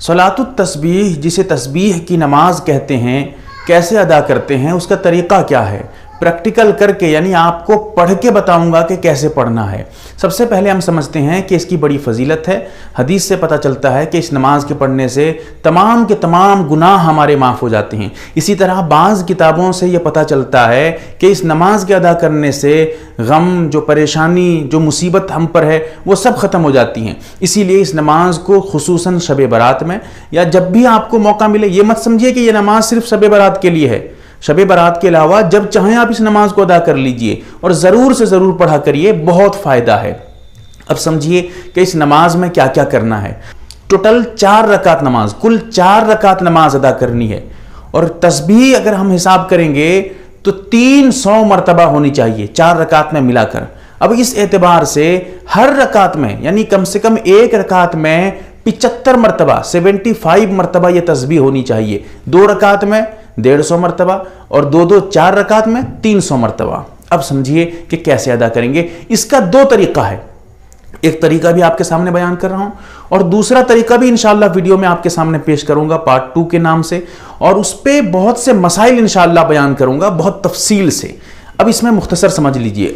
صلاۃ التسبیح جسے تسبیح کی نماز کہتے ہیں، کیسے ادا کرتے ہیں، اس کا طریقہ کیا ہے، پریکٹیکل کر کے یعنی آپ کو پڑھ کے بتاؤں گا کہ کیسے پڑھنا ہے۔ سب سے پہلے ہم سمجھتے ہیں کہ اس کی بڑی فضیلت ہے۔ حدیث سے پتہ چلتا ہے کہ اس نماز کے پڑھنے سے تمام کے تمام گناہ ہمارے معاف ہو جاتے ہیں۔ اسی طرح بعض کتابوں سے یہ پتہ چلتا ہے کہ اس نماز کے ادا کرنے سے غم، جو پریشانی، جو مصیبت ہم پر ہے وہ سب ختم ہو جاتی ہیں۔ اسی لیے اس نماز کو خصوصاً شب برات میں یا جب بھی آپ کو موقع ملے، یہ مت سمجھیے کہ یہ نماز صرف شب برات کے لیے ہے۔ شب برات کے علاوہ جب چاہیں آپ اس نماز کو ادا کر لیجئے اور ضرور سے ضرور پڑھا کریے، بہت فائدہ ہے۔ اب سمجھیے کہ اس نماز میں کیا کیا کرنا ہے۔ ٹوٹل 4 رکعت نماز، کل 4 رکعت نماز ادا کرنی ہے، اور تسبیح اگر ہم حساب کریں گے تو 300 مرتبہ ہونی چاہیے 4 رکعت میں ملا کر۔ اب اس اعتبار سے ہر رکعت میں یعنی کم سے کم ایک رکعت میں 75 مرتبہ 75 مرتبہ یہ تسبیح ہونی چاہیے۔ 2 رکعت میں 150 مرتبہ اور 4 رکعت میں 300 مرتبہ۔ اب سمجھیے کہ کیسے ادا کریں گے۔ اس کا 2 طریقہ ہے، ایک طریقہ بھی آپ کے سامنے بیان کر رہا ہوں اور دوسرا طریقہ بھی انشاءاللہ ویڈیو میں آپ کے سامنے پیش کروں گا پارٹ 2 کے نام سے، اور اس پہ بہت سے مسائل انشاءاللہ بیان کروں گا بہت تفصیل سے۔ اب اس میں مختصر سمجھ لیجئے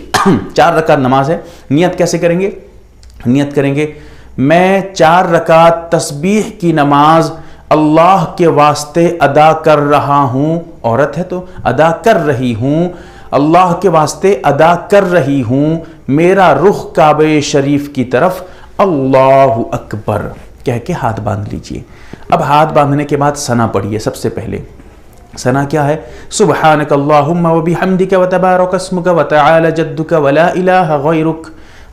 4 رکعت نماز ہے۔ نیت کیسے کریں گے؟ نیت کریں گے میں 4 رکعت تسبیح کی نماز اللہ کے واسطے ادا کر رہا ہوں، عورت ہے تو ادا کر رہی ہوں، اللہ کے واسطے ادا کر رہی ہوں، میرا رخ کعبہ شریف کی طرف، اللہ اکبر کہہ کے ہاتھ باندھ لیجئے۔ اب ہاتھ باندھنے کے بعد ثنا پڑھیے۔ سب سے پہلے ثنا کیا ہے؟ سبحانک اللہم و بحمدک و تبارک اسمک و تعالی جدک و لا الہ غیرک۔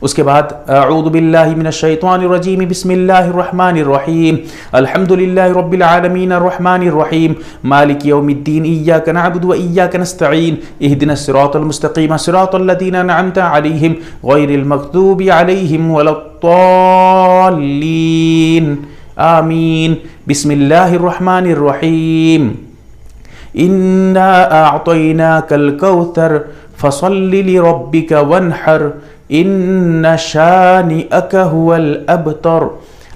اس کے بعد اعوذ باللہ من الشیطان الرجیم بسم اللہ الرحمن الرحیم الحمدللہ رب العالمین الرحمن الرحیم مالک یوم الدین ایاک نعبد و ایاک نستعین اہدنا الصراط المستقیم صراط الذین انعمت علیہم غیر المغضوب علیہم ولا الضالین آمین۔ بسم اللہ الرحمن الرحیم انا اعطیناک الکوثر فصل لربک وانحر ان شانئک هو الابتر۔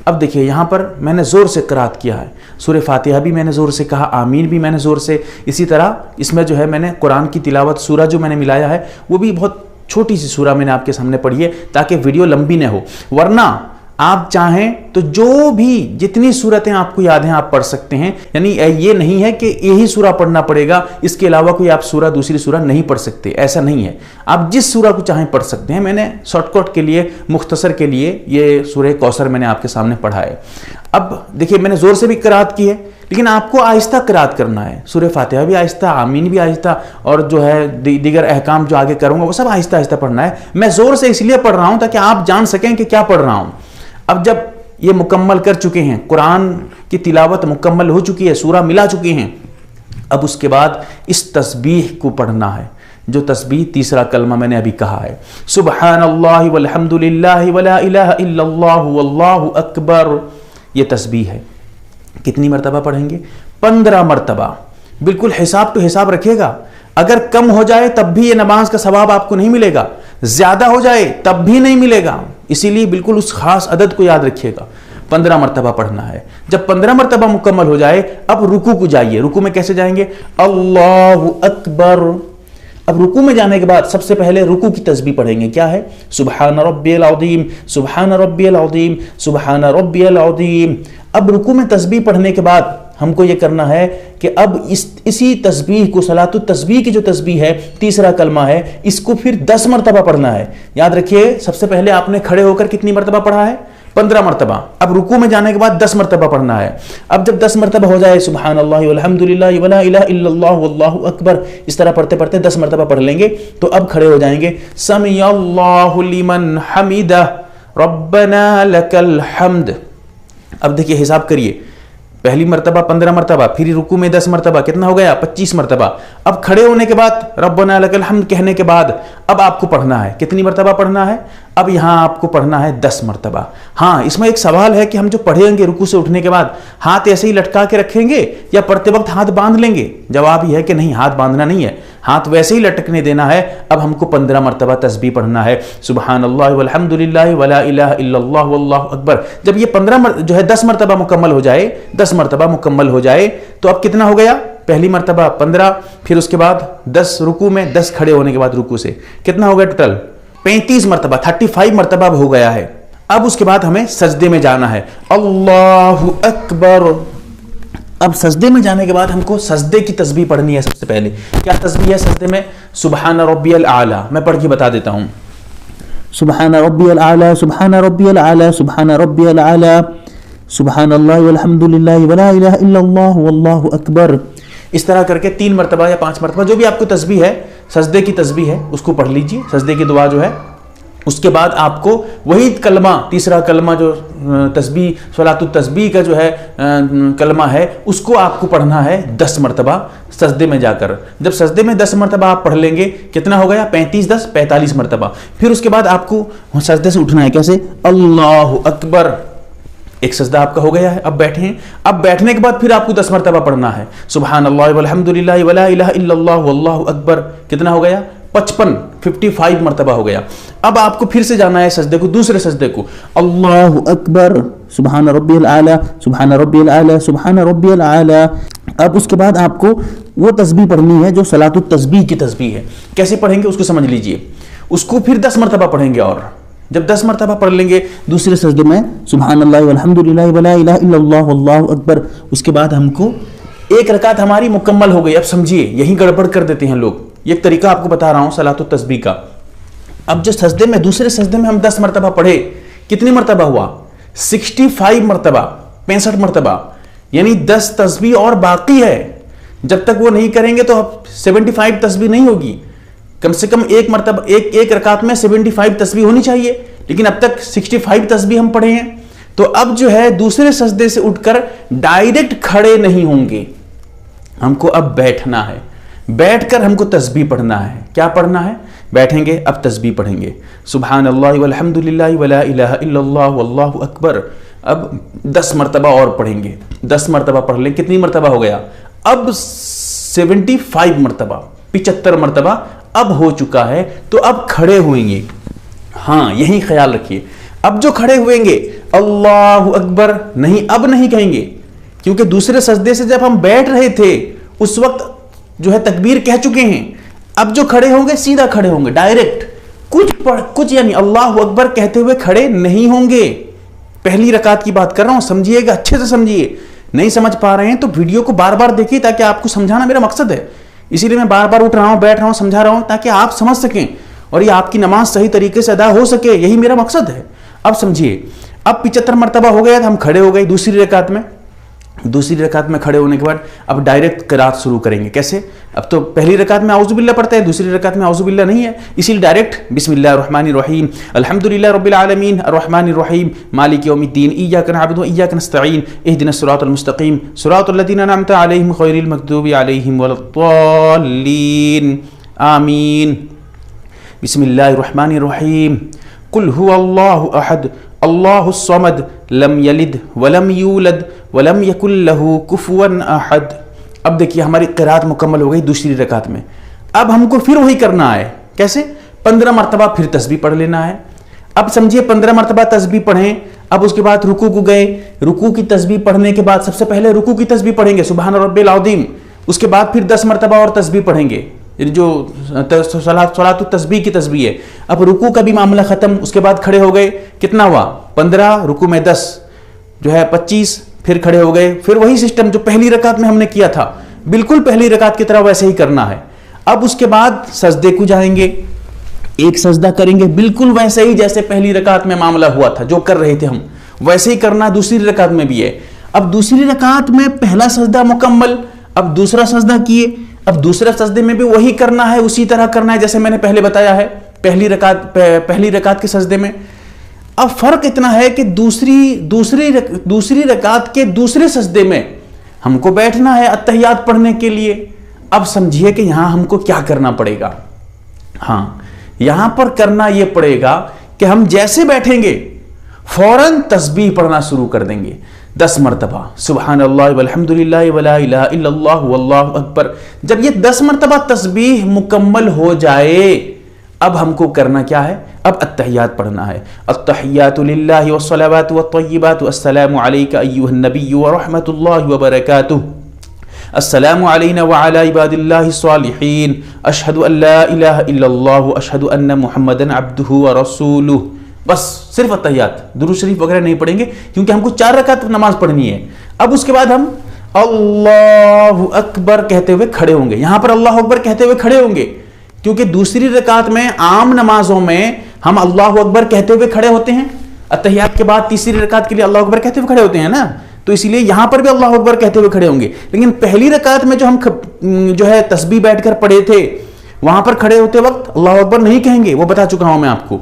اب دیکھیے یہاں پر میں نے زور سے قرات کیا ہے، سورہ فاتحہ بھی میں نے زور سے کہا، آمین بھی میں نے زور سے، اسی طرح اس میں جو ہے میں نے قرآن کی تلاوت سورہ جو میں نے ملایا ہے وہ بھی بہت چھوٹی سی سورہ میں نے آپ کے سامنے پڑھی ہے تاکہ ویڈیو لمبی نہ ہو، ورنہ آپ چاہیں تو جو بھی جتنی سورتیں آپ کو یاد ہیں آپ پڑھ سکتے ہیں، یعنی یہ نہیں ہے کہ یہی سورہ پڑھنا پڑے گا، اس کے علاوہ کوئی آپ سورہ دوسری سورہ نہیں پڑھ سکتے، ایسا نہیں ہے، آپ جس سورہ کو چاہیں پڑھ سکتے ہیں۔ میں نے شارٹ کٹ کے لیے، مختصر کے لیے یہ سورہ کوثر میں نے آپ کے سامنے پڑھا ہے۔ اب دیکھیے میں نے زور سے بھی قرات کی ہے، لیکن آپ کو آہستہ قرات کرنا ہے، سورہ فاتحہ بھی آہستہ، آمین بھی آہستہ، اور جو ہے دیگر احکام جو آگے کروں گا وہ سب آہستہ آہستہ پڑھنا ہے۔ میں زور سے اس لیے پڑھ رہا ہوں تاکہ آپ جان سکیں کہ کیا پڑھ رہا ہوں۔ اب جب یہ مکمل کر چکے ہیں، قرآن کی تلاوت مکمل ہو چکی ہے، سورہ ملا چکی ہیں، اب اس کے بعد اس تسبیح کو پڑھنا ہے، جو تسبیح تیسرا کلمہ میں نے ابھی کہا ہے، سبحان اللہ والحمد للہ ولا الہ الا اللہ واللہ اکبر، یہ تسبیح ہے۔ کتنی مرتبہ پڑھیں گے؟ 15 مرتبہ۔ بالکل حساب تو حساب رکھیے گا، اگر کم ہو جائے تب بھی یہ نماز کا ثواب آپ کو نہیں ملے گا، زیادہ ہو جائے تب بھی نہیں ملے گا، اسی لیے بالکل اس خاص عدد کو یاد رکھیے گا۔ 15 مرتبہ پڑھنا ہے۔ جب 15 مرتبہ مکمل ہو جائے اب رکوع کو جائیے۔ رکوع میں کیسے جائیں گے؟ اللہ اکبر۔ اب رکوع میں جانے کے بعد سب سے پہلے رکوع کی تسبیح پڑھیں گے، کیا ہے؟ سبحان ربی العظیم، سبحان ربی العظیم، سبحان ربی العظیم۔ اب رکوع میں تسبیح پڑھنے کے بعد ہم کو یہ کرنا ہے کہ اب اسی تسبیح کو، صلاۃ التسبیح کی جو تسبیح ہے، تیسرا کلمہ ہے، اس کو پھر 10 مرتبہ پڑھنا ہے۔ یاد رکھیے سب سے پہلے آپ نے کھڑے ہو کر کتنی مرتبہ پڑھا ہے؟ 15 مرتبہ۔ اب رکوع میں جانے کے بعد 10 مرتبہ پڑھنا ہے۔ اب جب 10 مرتبہ ہو جائے، سبحان اللہ والحمد للہ ولا الہ الا اللہ واللہ اکبر، اس طرح پڑھتے پڑھتے 10 مرتبہ پڑھ لیں گے تو اب کھڑے ہو جائیں گے، سمع اللہ لمن حمدہ ربنا لک الحمد۔ اب دیکھیے حساب کریے، پہلی مرتبہ 15 مرتبہ، پھر رکوع میں 10 مرتبہ، کتنا ہو گیا؟ 25 مرتبہ۔ اب کھڑے ہونے کے بعد ربنا لک الحمد کہنے کے بعد اب آپ کو پڑھنا ہے، کتنی مرتبہ پڑھنا ہے؟ اب یہاں آپ کو پڑھنا ہے 10 مرتبہ۔ ہاں اس میں ایک سوال ہے کہ ہم جو پڑھیں گے رکوع سے اٹھنے کے بعد ہاتھ ایسے ہی لٹکا کے رکھیں گے یا پڑھتے وقت ہاتھ باندھ لیں گے؟ جواب یہ ہے کہ نہیں، ہاتھ باندھنا نہیں ہے، हाथ वैसे ही लटकने देना है। अब हमको 15 मरतबा तस्बीह पढ़ना है, सुबहान अल्लाह वल्हम्दुलिल्लाह वला इलाहा इल्लल्लाह वल्लाहु अकबर। जब ये 10 मरतबा मुकम्मल हो जाए, 10 मरतबा मुकम्मल हो जाए तो अब कितना हो गया? पहली मरतबा 15, फिर उसके बाद 10 रुकू में, 10 खड़े होने के बाद रुकू से, कितना हो गया टोटल? 35 मरतबा, 35 मरतबा हो गया है। अब उसके बाद हमें सजदे में जाना है, अल्लाहु अकबर। अब सजदे में जाने के बाद हमको सजदे की तस्बीह पढ़नी है। सबसे पहले क्या तस्बीह है सजदे में? सुबहान रब्बियल आला। मैं पढ़ के बता देता हूं, सुबहान रब्बियल आला, सुबहान रब्बियल आला, सुबहान रब्बियल आला, सुबहान अल्लाह वल्हम्दुलिल्लाह वला इलाहा इल्लल्लाह वल्लाहु अकबर। इस तरह करके 3 मरतबा या 5 मरतबा जो भी आपको तस्बीह है, सजदे की तस्बीह है, उसको पढ़ लीजिए, सजदे की दुआ जो है। उसके बाद आपको वही कलमा, तीसरा कलमा जो तस्बीह सलातुत तस्बीह का जो है कलमा है, उसको आपको पढ़ना है 10 मरतबा सजदे में जाकर। जब सजदे में 10 मरतबा आप पढ़ लेंगे, कितना हो गया? 35 10 45 मरतबा। फिर उसके बाद आपको सजदे से उठना है, कैसे? अल्लाहु अकबर। एक सजदा आपका हो गया है। अब बैठे हैं। अब बैठने के बाद फिर आपको 10 मरतबा पढ़ना है, सुबहान अल्लाह वल्हम्दुलिल्लाह वला इलाहा इल्लल्लाह वल्लाहु अकबर। कितना हो गया? 55 मरतबा हो गया। अब आपको फिर से जाना है सजदे को, दूसरे सजदे को, अल्लाहु अकबर, सुबहान रब्बियल आला, सुबहान रब्बियल आला, सुबहान रब्बियल आला। अब उसके बाद आपको वो तस्बीह पढ़नी है जो सलातुत तस्बीह की तस्बीह है। कैसे पढ़ेंगे उसको समझ लीजिए। उसको फिर 10 मरतबा पढ़ेंगे, और जब 10 मरतबा पढ़ लेंगे दूसरे सजदे में सुबहान अल्लाह वल्हम्दुलिल्लाह वला इलाहा इल्लल्लाह वल्लाहु अकबर, उसके बाद हमको एक रकात हमारी मुकम्मल हो गई। अब समझिए, यही गड़बड़ कर देते हैं लोग। ये एक तरीका आपको बता रहा हूं सलातुत तस्बीह का। अब जो सजदे में, दूसरे सजदे में हम 10 मरतबा पढ़े, कितनी मरतबा हुआ? 65 मरतबा, 65 मरतबा, यानी 10 तस्बीह और बाकी है। जब तक वो नहीं करेंगे तो 75 तस्बीह नहीं होगी। कम से कम एक मरतबा, एक रकात में 75 तस्बीह होनी चाहिए, लेकिन अब तक 65 तस्बीह हम पढ़े हैं। तो अब जो है दूसरे सजदे से उठकर डायरेक्ट खड़े नहीं होंगे, हमको अब बैठना है। बैठकर हमको तस्बीह पढ़ना है। क्या पढ़ना है? बैठेंगे, अब तस्बीह पढ़ेंगे, सुबहान अल्लाह वल्हम्दुलिल्लाह वला इलाहा इल्लल्लाह वल्लाहु अकबर। अब 10 मरतबा और पढ़ेंगे, 10 मरतबा पढ़ लें। कितनी मरतबा हो गया? अब 75 मरतबा, 75 मरतबा अब हो चुका है। तो अब खड़े हुएंगे। हाँ, यही ख्याल रखिए। अब जो खड़े हुएंगे, अल्लाहु अकबर नहीं, अब नहीं कहेंगे, क्योंकि दूसरे सजदे से जब हम बैठ रहे थे उस वक्त जो है तकबीर कह चुके हैं। अब जो खड़े होंगे सीधा खड़े होंगे, डायरेक्ट, कुछ यानी अल्लाहु अकबर कहते हुए खड़े नहीं होंगे। पहली रकात की बात कर रहा हूं, समझिएगा, अच्छे से समझिए। नहीं समझ पा रहे हैं तो वीडियो को बार बार देखिए, ताकि आपको समझाना मेरा मकसद है। इसीलिए मैं बार बार उठ रहा हूं, बैठ रहा हूं, समझा रहा हूं, ताकि आप समझ सकें और ये आपकी नमाज सही तरीके से अदा हो सके। यही मेरा मकसद है। अब समझिए, अब 75 मरतबा हो गया, हम खड़े हो गए दूसरी रकात में। दूसरी रकात में खड़े होने के बाद अब डायरेक्ट क़िराअत शुरू करेंगे। कैसे? अब तो पहली रकात में औज़ु बिल्लाह पढ़ते हैं, दूसरी रकात में औज़ु बिल्लाह नहीं है, इसीलिए डायरेक्ट बिस्मिल्लाहिर्रहमानिर्रहीम अल्हम्दुलिल्लाहि रब्बिल आलमीन अर्रहमानिर्रहीम मालिकि यौमिद्दीन इय्याका नअबुदु व इय्याका नस्तईन इहदिनस सिरातल मुस्तक़ीम सिरातल लज़ीना अनअमता अलैहिम ग़ैरिल मग़दूबि अलैहिम वलद्दाल्लीन आमीन। बिस्मिल्लाहिर्रहमानिर्रहीम कुल हुवल्लाहु अहद अल्लाहुस समद लम यलिद वलम यूलद वलम यकुल लहू कुफुवन अहद। अब देखिए, हमारी क़िराअत मुकम्मल हो गई दूसरी रकात में। अब हमको फिर वही करना है। कैसे? 15 मरतबा फिर तस्बीह पढ़ लेना है। अब समझिए, 15 मरतबा तस्बीह पढ़ें। अब उसके बाद रुकू को गए, रुकू की तस्बीह पढ़ने के बाद सबसे पहले रुकू की तस्बीह पढ़ेंगे, सुबहान रब्बिल अज़ीम। उसके बाद फिर 10 मरतबा और तस्बीह पढ़ेंगे, जो सलातुत तस्बीह की तस्बीह है। अब रुकू का भी मामला खत्म। उसके बाद खड़े हो गए, कितना हुआ? 15, रुकू में 10 जो है 25, फिर खड़े हो गए। फिर वही सिस्टम जो पहली रकात में हमने किया था, बिल्कुल पहली रकात की तरह वैसे ही करना है। अब उसके बाद सजदे को जाएंगे, एक सजदा करेंगे, बिल्कुल वैसे ही जैसे पहली रकात में मामला हुआ था, जो कर रहे थे हम, वैसे ही करना दूसरी रकात में भी है। अब दूसरी रकात में पहला सजदा मुकम्मल, अब दूसरा सजदा किए, अब दूसरे सजदे में भी वही करना है, उसी तरह करना है जैसे मैंने पहले बताया है पहली रकात के सजदे में। अब फर्क इतना है कि दूसरी रकात के दूसरे सजदे में हमको बैठना है अत्तहियात पढ़ने के लिए। अब समझिए कि यहां हमको क्या करना पड़ेगा। हाँ, यहां पर करना यह पड़ेगा कि हम जैसे बैठेंगे फौरन तस्बीह पढ़ना शुरू कर देंगे। 10 मरतबा सुबहान अल्लाह वल्हम्दुलिल्लाह वला इलाहा इल्लल्लाह वल्लाहु अकबर। जब ये 10 मरतबा तस्बीह मुकम्मल हो जाए, अब हमको करना क्या है? अब अत्तहियात पढ़ना है। अत्तहियातु लिल्लाहि वस्सलावातु वत्तय्यिबातु अस्सलामु अलैका अय्युहन नबिय्यु व रहमतुल्लाहि व बरकातुहु, अस्सलामु अलैना व अला इबादिल्लाहि स्वालिहीन, अशहदु अल्ला इलाहा इल्लल्लाह अशहदु अन्न मुहम्मदन अब्दुहु व रसूलुहु। बस सिर्फ अत्तहियात, दुरूद शरीफ वगैरह नहीं पढ़ेंगे क्योंकि हमको 4 रकात नमाज पढ़नी है। अब उसके बाद हम अल्लाहु अकबर कहते हुए खड़े होंगे। यहां पर अल्लाहु अकबर कहते हुए खड़े होंगे क्योंकि दूसरी रकात में, आम नमाजों में हम अल्लाहु अकबर कहते हुए खड़े होते हैं। अत्तहियात के बाद तीसरी रकात के लिए अल्लाहु अकबर कहते हुए खड़े होते हैं ना, तो इसीलिए यहां पर भी अल्लाहु अकबर कहते हुए खड़े होंगे। लेकिन पहली रकात में जो हम जो है तस्बीह बैठकर पढ़े थे, वहां पर खड़े होते वक्त अल्लाहु अकबर नहीं कहेंगे, वो बता चुका हूं मैं आपको।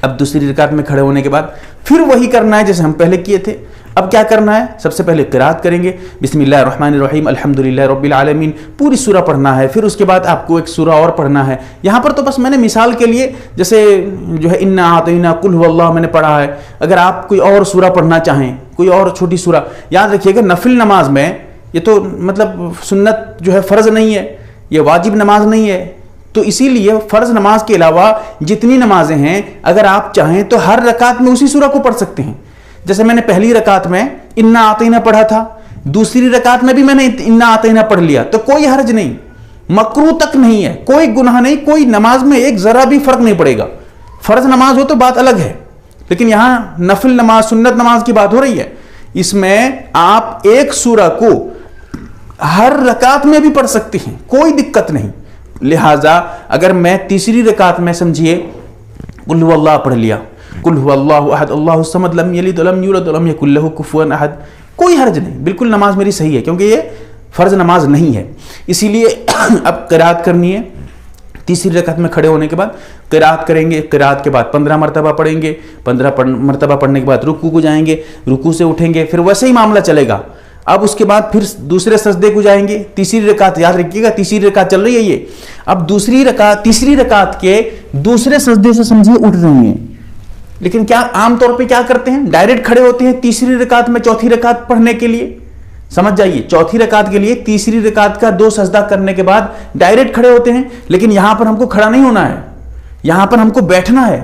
अब दूसरी रकात में खड़े होने के बाद फिर वही करना है जैसे हम पहले किए थे। अब क्या करना है? सबसे पहले क़िराअत करेंगे, बिस्मिल्लाहिर्रहमानिर्रहीम अल्हम्दुलिल्लाहि रब्बिल आलमीन, पूरी सूरा पढ़ना है। फिर उसके बाद आपको एक सूरा और पढ़ना है। यहाँ पर तो बस मैंने मिसाल के लिए जैसे जो है इन्ना आतैना कुल हुवल्लाह मैंने पढ़ा है। अगर आप कोई और सूरा पढ़ना चाहें, कोई और छोटी सूरा, याद रखिएगा नफिल नमाज में ये तो मतलब सुन्नत जो है फ़र्ज़ नहीं है, ये वाजिब नमाज नहीं है, तो इसीलिए फ़र्ज़ नमाज के अलावा जितनी नमाजें हैं अगर आप चाहें तो हर रकात में उसी सूरा को पढ़ सकते हैं। जैसे मैंने पहली रकात में इन्ना आतैना पढ़ा था, दूसरी रकात में भी मैंने इन्ना आतैना पढ़ लिया, तो कोई हर्ज नहीं, मकरूह तक नहीं है, कोई गुनाह नहीं, कोई नमाज में एक जरा भी फर्क नहीं पड़ेगा। फर्ज नमाज हो तो बात अलग है, लेकिन यहां नफिल नमाज, सुन्नत नमाज की बात हो रही है। इसमें आप एक सूरा को हर रकात में भी पढ़ सकते हैं, कोई दिक्कत नहीं। लिहाजा अगर मैं तीसरी रकात में समझिए कुल हुवल्लाह पढ़ लिया, कुल हुवल्लाहु अहद अल्लाहुस समद लम यलिद वलम यूलद वलम यकुल लहु कुफुवन अहद, कोई हर्ज नहीं, बिल्कुल नमाज मेरी सही है, क्योंकि ये फर्ज नमाज नहीं है। इसीलिए अब क़िराअत करनी है। तीसरी रकात में खड़े होने के बाद क़िराअत करेंगे, क़िराअत के बाद 15 मरतबा पढ़ेंगे, 15 मरतबा पढ़ने के बाद रुकू को जाएंगे, रुकू से उठेंगे, फिर वैसे ही मामला चलेगा। अब उसके बाद फिर दूसरे सजदे को जाएंगे। तीसरी रकात, याद रखिएगा तीसरी रकात चल रही है ये। अब दूसरी रकात, तीसरी रकात के दूसरे सजदे से समझिए उठ रही हैं, लेकिन क्या आमतौर पे क्या करते हैं, डायरेक्ट खड़े होते हैं तीसरी रकात में चौथी रकात पढ़ने के लिए। समझ जाइए, चौथी रकात के लिए तीसरी रकात का 2 सजदा करने के बाद डायरेक्ट खड़े होते हैं, लेकिन यहां पर हमको खड़ा नहीं होना है, यहां पर हमको बैठना है।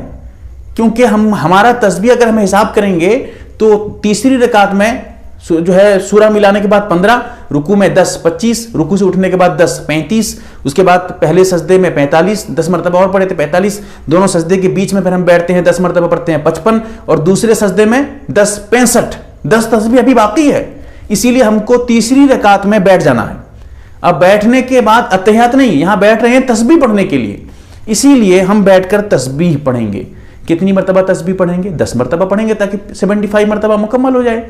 क्योंकि हमारा तस्बीह अगर हम हिसाब करेंगे तो तीसरी रकात में जो है सूरा मिलाने के बाद 15, रुकू में 10, 25, रुकू से उठने के बाद 10, 35, उसके बाद पहले सजदे में 45, 10 मरतबा और पढ़े थे 45, दोनों सजदे के बीच में फिर हम बैठते हैं 10 मरतबा पढ़ते हैं 55, और दूसरे सजदे में 10, 65, 10 तस्बीह अभी बाकी है। इसीलिए हमको तीसरी रकात में बैठ जाना है। अब बैठने के बाद अत्तहियात नहीं, यहां बैठ रहे हैं तस्बीह पढ़ने के लिए, इसीलिए हम बैठकर तस्बीह पढ़ेंगे। कितनी मरतबा तस्बीह पढ़ेंगे? 10 मरतबा पढ़ेंगे, ताकि 75 मरतबा मुकम्मल हो जाए।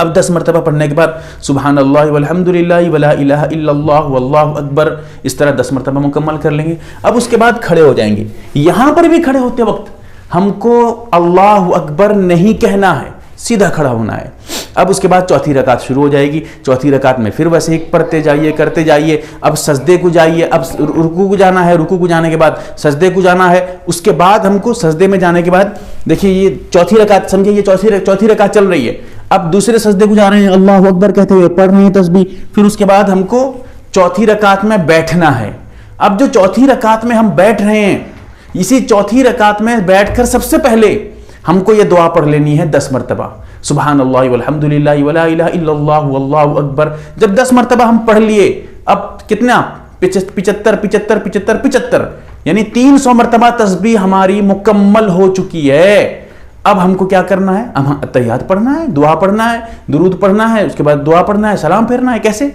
अब 10 मरतबा पढ़ने के बाद सुबहान अल्लाह वल्हम्दुलिल्लाह वला इलाहा इल्लल्लाह वल्लाहु अकबर, इस तरह 10 मरतबा मुकम्मल कर लेंगे। अब उसके बाद खड़े हो जाएंगे। यहां पर भी खड़े होते वक्त हमको अल्लाहु अकबर नहीं कहना है, सीधा खड़ा होना है। अब उसके बाद चौथी रकात शुरू हो जाएगी। चौथी रकात में फिर वैसे ही पढ़ते जाइए, करते जाइए। अब सजदे को जाइए, अब रुकू को जाना है, रुकू को जाने के बाद सजदे को जाना है। उसके बाद हमको सजदे में जाने के बाद देखिए ये चौथी रकात, समझिए ये चौथी रकात चल रही है। अब दूसरे सजदे को जा रहे हैं, अल्लाहु अकबर कहते हुए पढ़ रहे हैं तस्बीह। फिर उसके बाद हमको चौथी रकात में बैठना है। अब जो चौथी रकात में हम बैठ रहे हैं, इसी चौथी रकात में बैठकर सबसे पहले हमको ये दुआ पढ़ लेनी है 10 मरतबा, सुबहान अल्लाह वल्हम्दुलिल्लाह वला इलाहा इल्लल्लाह वल्लाहु अकबर। जब 10 मरतबा हम पढ़ लिए, अब कितना 75 यानी 300 मरतबा तस्बीह हमारी मुकम्मल हो चुकी है। अब हमको क्या करना है? अब अत्तहियात पढ़ना है, दुआ पढ़ना है, दुरूद पढ़ना है, उसके बाद दुआ पढ़ना है, सलाम फेरना है। कैसे?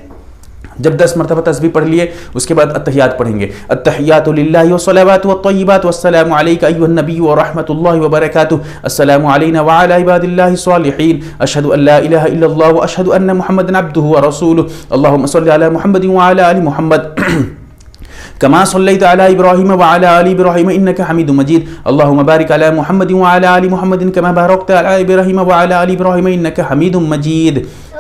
जब 10 मरतबा तस्बीह पढ़ लिए, उसके बाद अत्तहियात पढ़ेंगे। अत्तहियातु लिल्लाहि वस्सलावातु वत्तय्यिबातु अस्सलामु अलैका अय्युहन नबिय्यु व रहमतुल्लाहि व बरकातुहु, अस्सलामु अलैना व अला इबादिल्लाहि स्वालिहीन, अशहदु अल्ला इलाहा इल्लल्लाह व अशहदु अन्ना मुहम्मदन अब्दुहु व रसूलुहु, अल्लाहुम्मा सल्लि अला मुहम्मदिन व अला आलि मुहम्मद कमा सल्लैता अला इब्राहीम व अला आलि इब्राहीम इन्नका हमीदुम मजीद, अल्लाहुम्मा बारिक अला मुहम्मदिन व अला आलि मुहम्मदिन कमा बारकता अला इब्राहीम व अला आलि इब्राहीम इन्नका हमीदुम मजीद।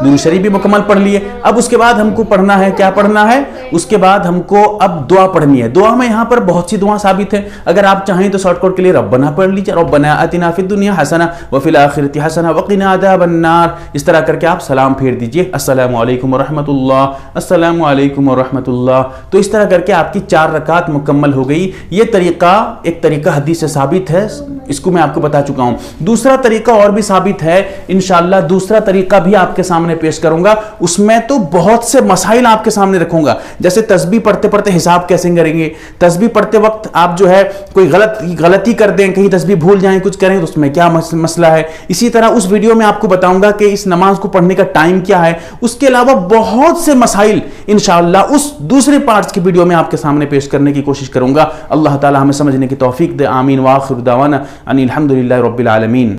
درود شریف بھی مکمل پڑھ لیے. اب اس کے بعد ہم کو پڑھنا ہے, کیا پڑھنا ہے, اس کے بعد ہم کو اب دعا پڑھنی ہے. دعا میں یہاں پر بہت سی دعا ثابت ہے, اگر آپ چاہیں تو شارٹ کٹ کے لیے ربنا پڑھ لیجیے, ربنا آتنا فی الدنیا حسنہ وفی الآخرۃ حسنہ وقنا عذاب النار. اس طرح کر کے آپ سلام پھیر دیجیے, السلام علیکم ورحمۃ اللہ, السلام علیکم ورحمۃ اللہ. تو اس طرح کر کے آپ کی 4 رکعت مکمل ہو گئی. یہ طریقہ ایک طریقہ حدیث سے ثابت ہے, اس کو میں آپ کو بتا چکا ہوں. دوسرا طریقہ اور بھی ثابت ہے, انشاءاللہ دوسرا طریقہ بھی آپ کے سامنے پیش کروں گا. اس میں تو بہت سے مسائل آپ کے سامنے رکھوں گا, جیسے تسبیح پڑھتے پڑھتے حساب کیسے کریں گے, تسبیح پڑھتے وقت آپ جو ہے کوئی غلطی کر دیں, کہیں تسبیح بھول جائیں, کچھ کریں تو اس میں کیا مسئلہ ہے. اسی طرح اس ویڈیو میں آپ کو بتاؤں گا کہ اس نماز کو پڑھنے کا ٹائم کیا ہے. اس کے علاوہ بہت سے مسائل انشاءاللہ اس دوسرے پارٹس کی ویڈیو میں آپ کے سامنے پیش کرنے کی کوشش کروں گا. اللہ تعالی ہمیں سمجھنے کی توفیق دے. آمین. وآخر دعوانا ان الحمدللہ رب العالمین.